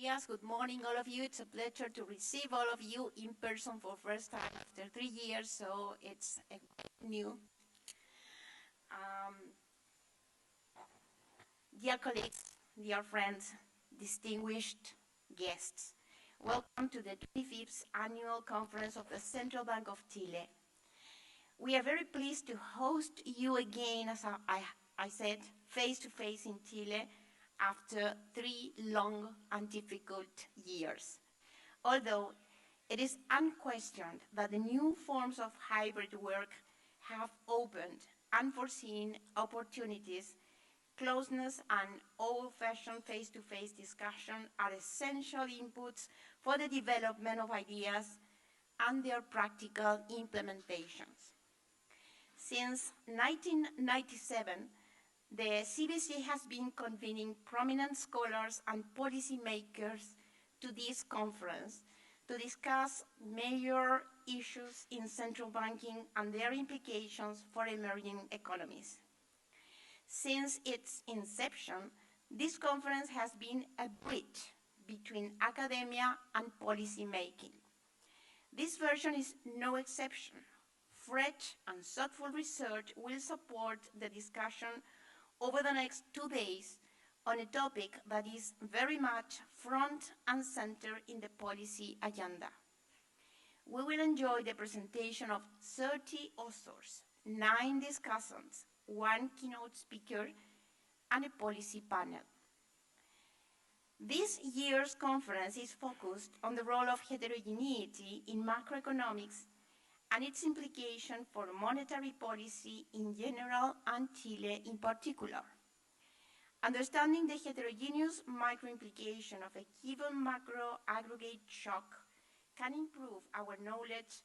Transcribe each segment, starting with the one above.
Dias. Good morning, all of you. It's a pleasure to receive all of you in person for first time after 3 years, so it's new. Dear colleagues, dear friends, distinguished guests, welcome to the 25th Annual Conference of the Central Bank of Chile. We are very pleased to host you again, as I said, face-to-face in Chile after 3 long and difficult years. Although it is unquestioned that the new forms of hybrid work have opened unforeseen opportunities, closeness and old-fashioned face-to-face discussion are essential inputs for the development of ideas and their practical implementations. Since 1997, the CBC has been convening prominent scholars and policymakers to this conference to discuss major issues in central banking and their implications for emerging economies. Since its inception, this conference has been a bridge between academia and policymaking. This version is no exception. Fresh and thoughtful research will support the discussion over the next 2 days on a topic that is very much front and center in the policy agenda. We will enjoy the presentation of 30 authors, 9 discussants, 1 keynote speaker, and a policy panel. This year's conference is focused on the role of heterogeneity in macroeconomics and its implication for monetary policy in general and Chile in particular. Understanding the heterogeneous micro-implication of a given macro aggregate shock can improve our knowledge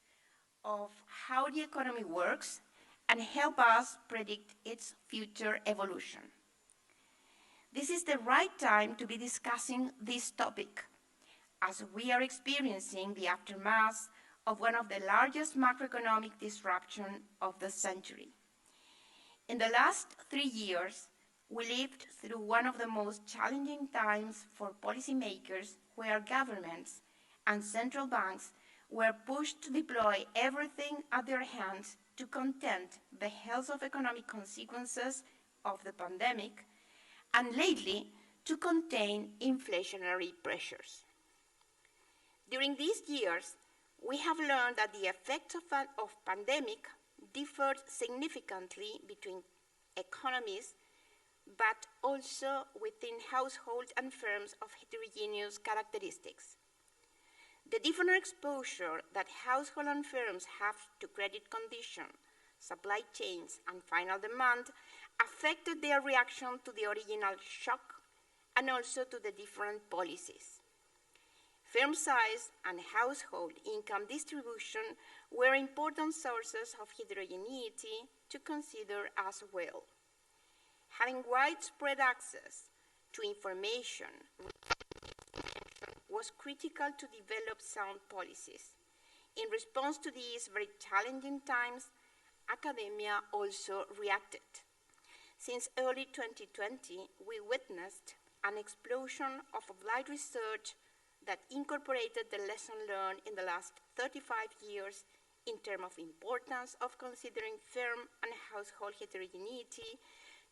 of how the economy works and help us predict its future evolution. This is the right time to be discussing this topic, as we are experiencing the aftermath of one of the largest macroeconomic disruptions of the century. In the last 3 years, we lived through one of the most challenging times for policymakers, where governments and central banks were pushed to deploy everything at their hands to contain the health of economic consequences of the pandemic, and lately, to contain inflationary pressures. During these years, we have learned that the effects of pandemic differed significantly between economies, but also within households and firms of heterogeneous characteristics. The different exposure that households and firms have to credit conditions, supply chains, and final demand affected their reaction to the original shock and also to the different policies. Firm size and household income distribution were important sources of heterogeneity to consider as well. Having widespread access to information was critical to develop sound policies. In response to these very challenging times, academia also reacted. Since early 2020, we witnessed an explosion of applied research that incorporated the lesson learned in the last 35 years in terms of importance of considering firm and household heterogeneity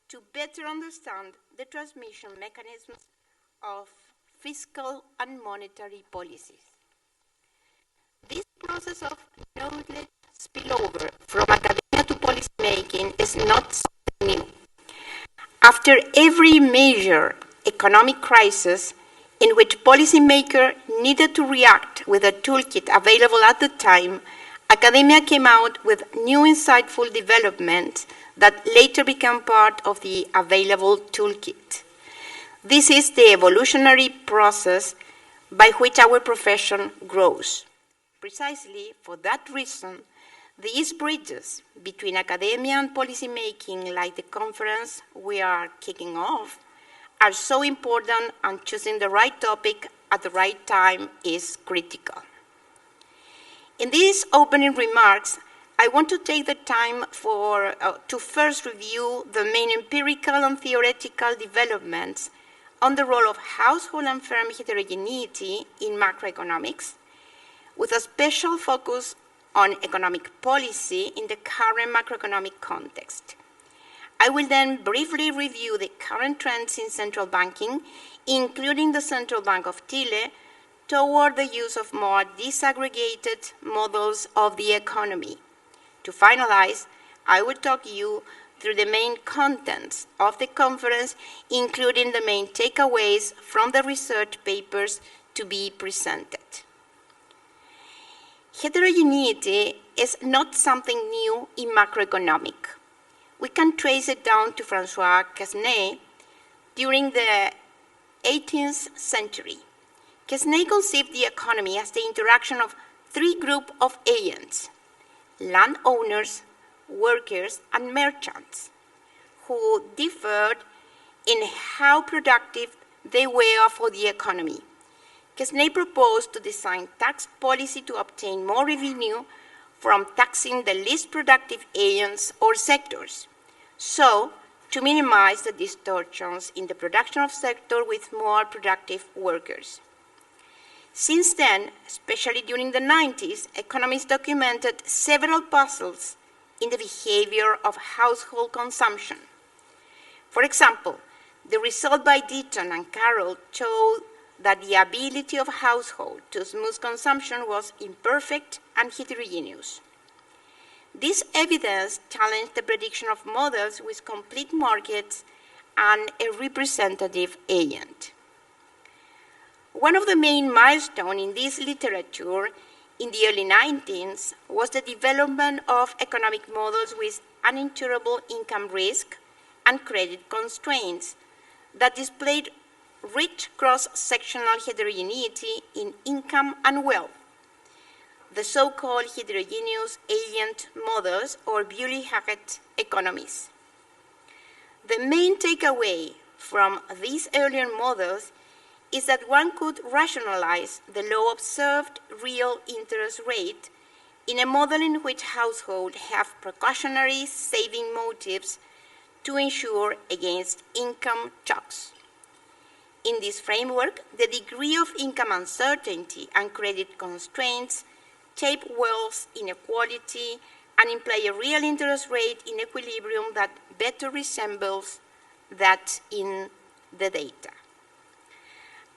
to better understand the transmission mechanisms of fiscal and monetary policies. This process of knowledge spillover from academia to policymaking is not something new. After every major economic crisis in which policymakers needed to react with a toolkit available at the time, academia came out with new insightful developments that later became part of the available toolkit. This is the evolutionary process by which our profession grows. Precisely for that reason, these bridges between academia and policymaking, like the conference we are kicking off, are so important, and choosing the right topic at the right time is critical. In these opening remarks, I want to take the time to first review the main empirical and theoretical developments on the role of household and firm heterogeneity in macroeconomics, with a special focus on economic policy in the current macroeconomic context. I will then briefly review the current trends in central banking, including the Central Bank of Chile, toward the use of more disaggregated models of the economy. To finalize, I will talk you through the main contents of the conference, including the main takeaways from the research papers to be presented. Heterogeneity is not something new in macroeconomics. We can trace it down to François Quesnay during the 18th century. Quesnay conceived the economy as the interaction of three groups of agents: landowners, workers, and merchants, who differed in how productive they were for the economy. Quesnay proposed to design tax policy to obtain more revenue from taxing the least productive agents or sectors, so to minimize the distortions in the production of sector with more productive workers. Since then, especially during the 90s, economists documented several puzzles in the behavior of household consumption. For example, the result by Deaton and Carroll showed that the ability of households to smooth consumption was imperfect and heterogeneous. This evidence challenged the prediction of models with complete markets and a representative agent. One of the main milestones in this literature in the early 19th was the development of economic models with uninsurable income risk and credit constraints that displayed rich cross-sectional heterogeneity in income and wealth, the so-called heterogeneous agent models or Bewley-Hackett economies. The main takeaway from these earlier models is that one could rationalize the low observed real interest rate in a model in which households have precautionary saving motives to insure against income shocks. In this framework, the degree of income uncertainty and credit constraints shape wealth inequality and imply a real interest rate in equilibrium that better resembles that in the data.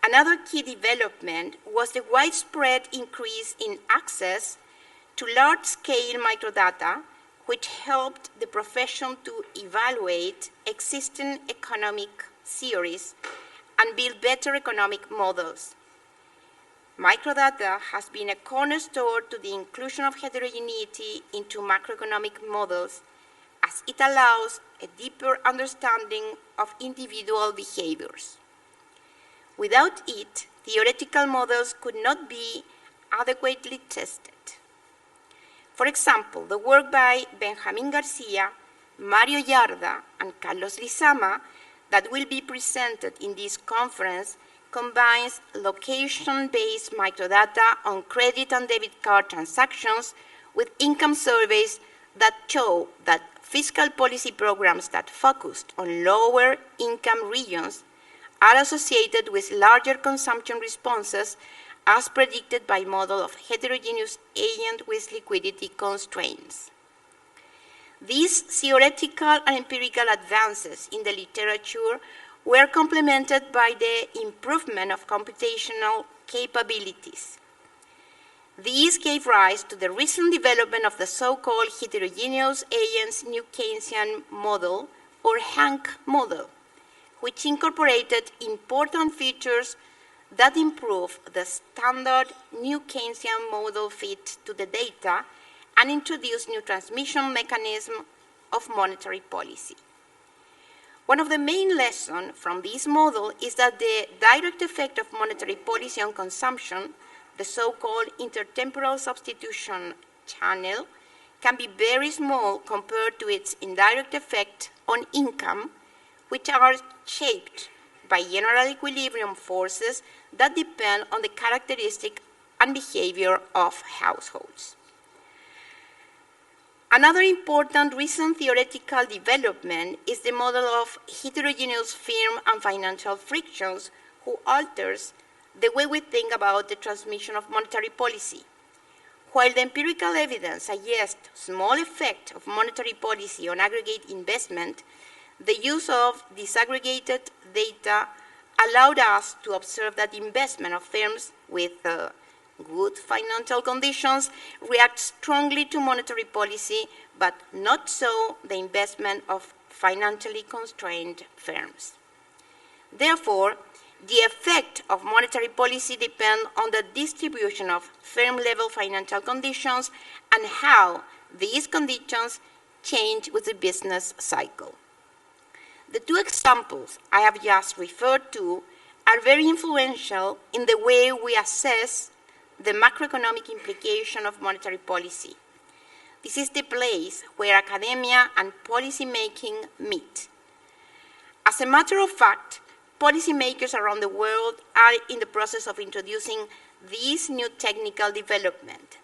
Another key development was the widespread increase in access to large-scale microdata, which helped the profession to evaluate existing economic theories and build better economic models. Microdata has been a cornerstone to the inclusion of heterogeneity into macroeconomic models, as it allows a deeper understanding of individual behaviors. Without it, theoretical models could not be adequately tested. For example, the work by Benjamin Garcia, Mario Yarda, and Carlos Lizama that will be presented in this conference combines location-based microdata on credit and debit card transactions with income surveys that show that fiscal policy programs that focused on lower income regions are associated with larger consumption responses as predicted by model of heterogeneous agent with liquidity constraints. These theoretical and empirical advances in the literature were complemented by the improvement of computational capabilities. These gave rise to the recent development of the so-called heterogeneous agents New Keynesian model, or HANK model, which incorporated important features that improve the standard New Keynesian model fit to the data and introduce new transmission mechanisms of monetary policy. One of the main lessons from this model is that the direct effect of monetary policy on consumption, the so-called intertemporal substitution channel, can be very small compared to its indirect effect on income, which are shaped by general equilibrium forces that depend on the characteristic and behavior of households. Another important recent theoretical development is the model of heterogeneous firm and financial frictions, who alters the way we think about the transmission of monetary policy. While the empirical evidence suggests small effect of monetary policy on aggregate investment, the use of disaggregated data allowed us to observe that investment of firms with good financial conditions react strongly to monetary policy, but not so the investment of financially constrained firms. Therefore, the effect of monetary policy depends on the distribution of firm-level financial conditions and how these conditions change with the business cycle. The two examples I have just referred to are very influential in the way we assess the macroeconomic implication of monetary policy. This is the place where academia and policymaking meet. As a matter of fact, policymakers around the world are in the process of introducing this new technical development.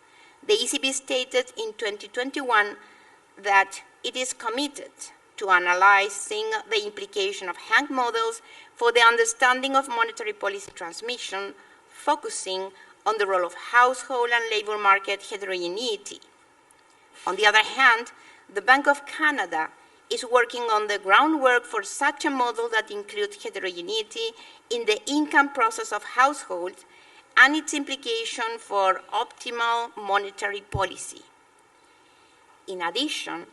The ECB stated in 2021 that it is committed to analyzing the implication of Hank models for the understanding of monetary policy transmission, focusing on the role of household and labor market heterogeneity. On the other hand, the Bank of Canada is working on the groundwork for such a model that includes heterogeneity in the income process of households and its implication for optimal monetary policy. In addition,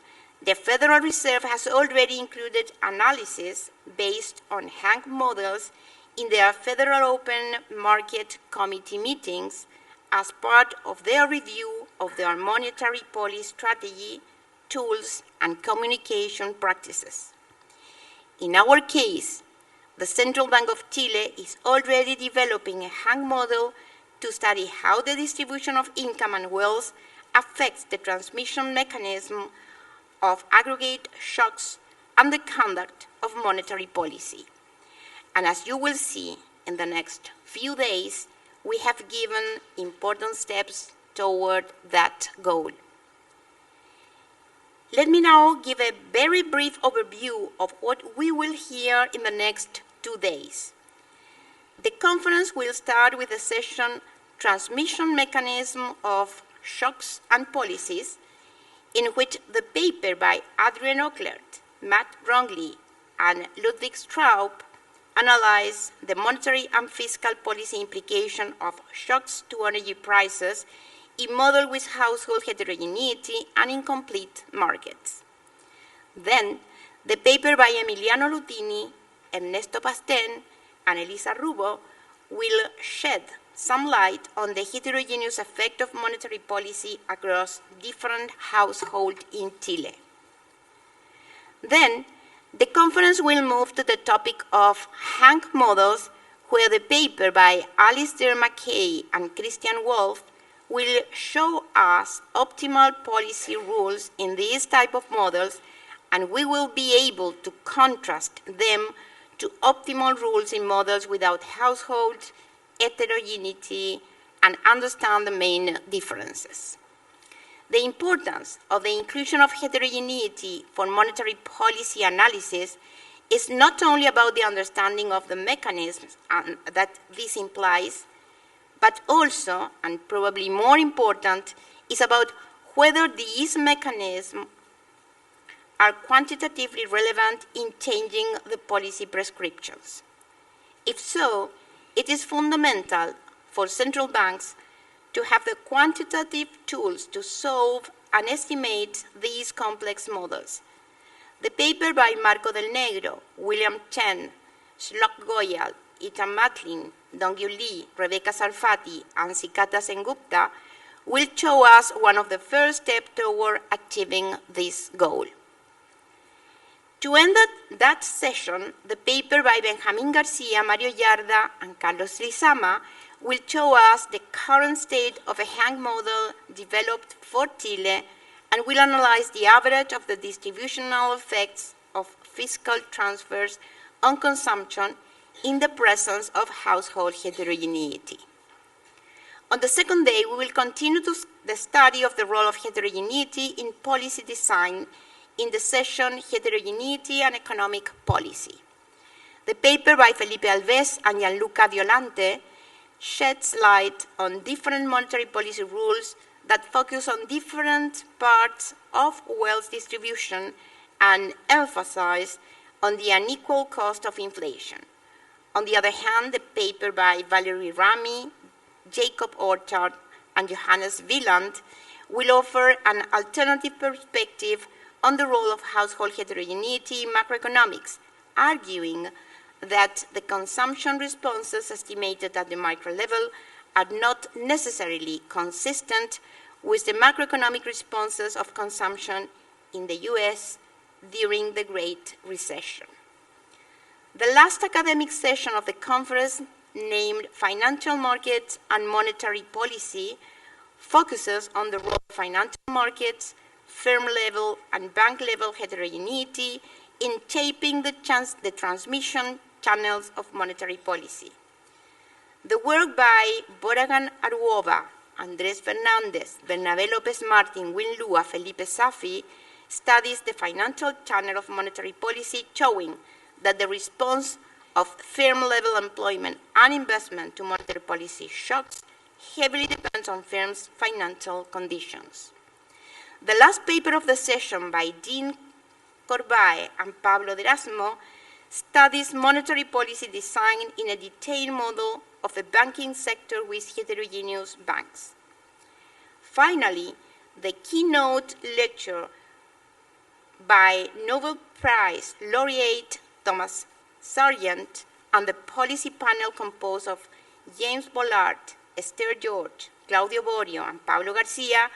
the Federal Reserve has already included analysis based on Hank models in their Federal Open Market Committee meetings as part of their review of their monetary policy strategy, tools, and communication practices. In our case, the Central Bank of Chile is already developing a Hank model to study how the distribution of income and wealth affects the transmission mechanism of aggregate shocks and the conduct of monetary policy. And as you will see in the next few days, we have given important steps toward that goal. Let me now give a very brief overview of what we will hear in the next 2 days. The conference will start with the session Transmission Mechanism of Shocks and Policies, in which the paper by Adrian Oeklert, Matt Rongley, and Ludwig Straub analyze the monetary and fiscal policy implication of shocks to energy prices in model with household heterogeneity and incomplete markets. Then, the paper by Emiliano Lutini, Ernesto Pastén, and Elisa Rubo will shed some light on the heterogeneous effect of monetary policy across different households in Chile. Then, the conference will move to the topic of Hank models, where the paper by Alistair McKay and Christian Wolff will show us optimal policy rules in these type of models, and we will be able to contrast them to optimal rules in models without households, heterogeneity, and understand the main differences. The importance of the inclusion of heterogeneity for monetary policy analysis is not only about the understanding of the mechanisms that this implies, but also, and probably more important, is about whether these mechanisms are quantitatively relevant in changing the policy prescriptions. If so, it is fundamental for central banks to have the quantitative tools to solve and estimate these complex models. The paper by Marco Del Negro, William Chen, Shlok Goyal, Ethan Matlin, Dongyu Lee, Rebecca Sarfati, and Sikata Sengupta will show us one of the first steps toward achieving this goal. To end that session, the paper by Benjamin Garcia, Mario Yarda, and Carlos Lizama will show us the current state of a Hank model developed for Chile and will analyze the average of the distributional effects of fiscal transfers on consumption in the presence of household heterogeneity. On the second day, we will continue the study of the role of heterogeneity in policy design in the session Heterogeneity and Economic Policy. The paper by Felipe Alves and Gianluca Violante sheds light on different monetary policy rules that focus on different parts of wealth distribution and emphasize on the unequal cost of inflation. On the other hand, the paper by Valerie Rami, Jacob Orchard, and Johannes Wieland will offer an alternative perspective on the role of household heterogeneity in macroeconomics, arguing that the consumption responses estimated at the micro level are not necessarily consistent with the macroeconomic responses of consumption in the US during the Great Recession. The last academic session of the conference, named Financial Markets and Monetary Policy, focuses on the role of financial markets, firm-level and bank-level heterogeneity in shaping the transmission channels of monetary policy. The work by Boragan Aruova, Andrés Fernández, Bernabé López Martín, Win Lua, Felipe Safi studies the financial channel of monetary policy, showing that the response of firm-level employment and investment to monetary policy shocks heavily depends on firms' financial conditions. The last paper of the session by Dean Corbae and Pablo D'Erasmo studies monetary policy design in a detailed model of a banking sector with heterogeneous banks. Finally, the keynote lecture by Nobel Prize laureate Thomas Sargent and the policy panel composed of James Bollard, Esther George, Claudio Borio, and Pablo Garcia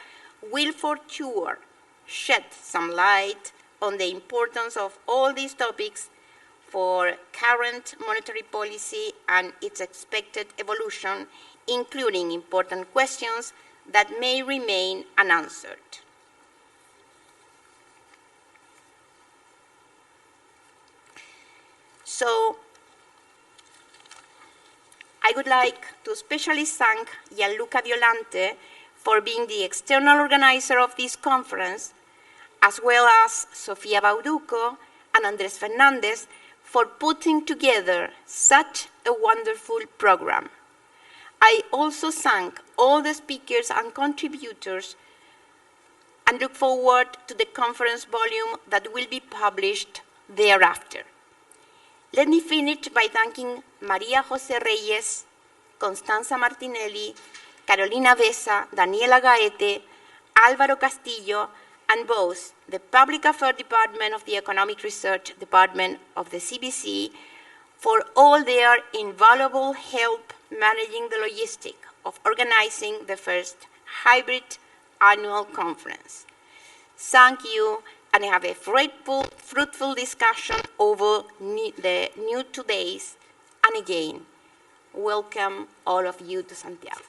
will for sure shed some light on the importance of all these topics for current monetary policy and its expected evolution, including important questions that may remain unanswered. So, I would like to especially thank Gianluca Violante for being the external organizer of this conference, as well as Sofia Bauduco and Andrés Fernández for putting together such a wonderful program. I also thank all the speakers and contributors and look forward to the conference volume that will be published thereafter. Let me finish by thanking María José Reyes, Constanza Martinelli, Carolina Besa, Daniela Gaete, Álvaro Castillo, and both the Public Affairs Department of the Economic Research Department of the CBC for all their invaluable help managing the logistic of organizing the first hybrid annual conference. Thank you, and have a fruitful discussion over the new 2 days. And again, welcome all of you to Santiago.